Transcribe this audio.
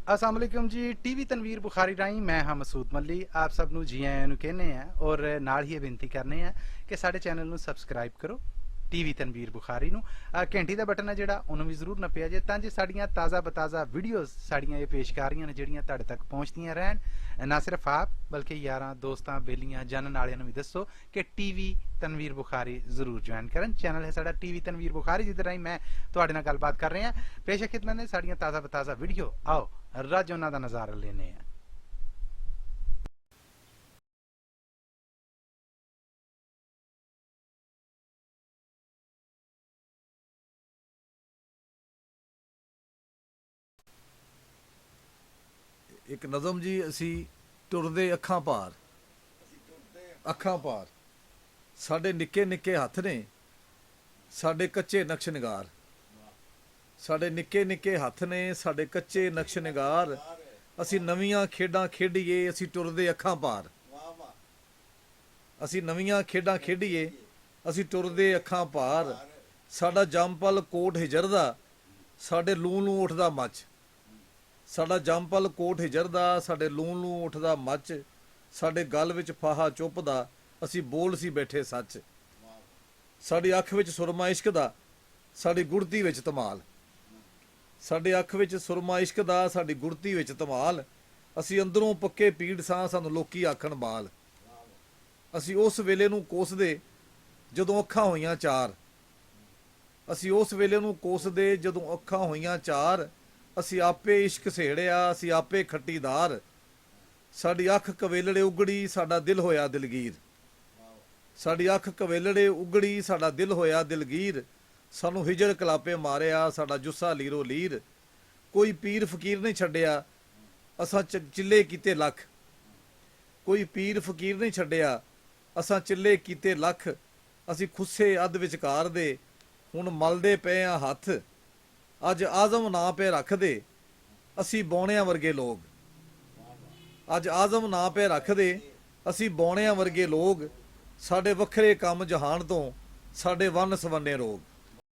अस्सलाम वालेकुम जी। टीवी तनवीर बुखारी राही मैं हाँ मसूद मल्ली आप सब नू जी आयां नू कहने हैं और नाल ही बेनती करने हैं कि साढ़े चैनल नू सबसक्राइब करो टीवी तनवीर बुखारी नू घंटी का बटन है जिहड़ा उन्होंने भी जरूर नप्पिया जे तां जे साड़ियां ताज़ा बताज़ा वीडियोज़ साड़ियां ये पेश कर रही ने जिहड़ियां तुहाडे तक पहुँचदियां रहन। ना सिर्फ आप बल्कि यारां दोस्तां बेलियां जानन वालियां नू भी दसो कि टीवी तनवीर बुखारी जरूर ज्वाइन करन। चैनल है साडा टीवी तनवीर बुखारी जिहदे राही मैं तुहाडे नाल गलबात कर रहे हैं। पेश खिदमत ने साड़ियां ताज़ा बताज़ा वीडियो आओ रज उन्हां दा नज़ारा लेने हैं। एक नज़म जी असी टुरदे अखां पार अखां पार साडे निक्के निक्के हत्थ ने साडे कच्चे नक्श निगार साडे निक्के निक्के हत्थ ने साडे कच्चे नक्श निगार असी नवीआं खेडां खेडीए असी टुरदे अखां पार असी नवीआं खेडां खेडीए असी टुरदे अखां पार साडा जंपल कोट हिजरदा साडे लूं लूं उठदा मच साडा जंपल कोट हिजरदा साडे लूं लूं उठदा मच साडे गल विच फाहा चुपदा असी बोल सी बैठे सच साडी अख विच सुरमा इश्क दा साडी गुड़ती विच धमाल साडी अख विच सुरमा इश्क दा साडी गुड़ती विच धमाल असी अंदरों पक्के पीड़ सां सानू लोकी आखण बाल असी उस वेले नूं कोसदे जदों अखां होईयां चार असी उस वेले नूं कोसदे जदों अखां होईयां चार असी आपे इश्क सहेड़िया असी आपे खट्टीदार साडी अख कवेलड़े उगड़ी साडा दिल होया दिलगीर साडी अख कवेलड़े उगड़ी साडा दिल होया दिलगीर सानू हिजड़ कलापे मारिया साडा जुस्सा लीरो लीर कोई पीर फकीर नहीं छड्डिया असां चिल्ले कीते लख कोई पीर फकीर नहीं छड्डिया असां चिल्ले कीते लख असी खुस्से अध विचकार दे हुण मलदे पए आ हत्थ अज आजम ना पे रख दे असी बौणियां वर्गे लोग अज आजम ना पे रख दे असी बौणियां वर्गे लोग साडे वखरे काम जहान तो साडे वन सवन्ने रोग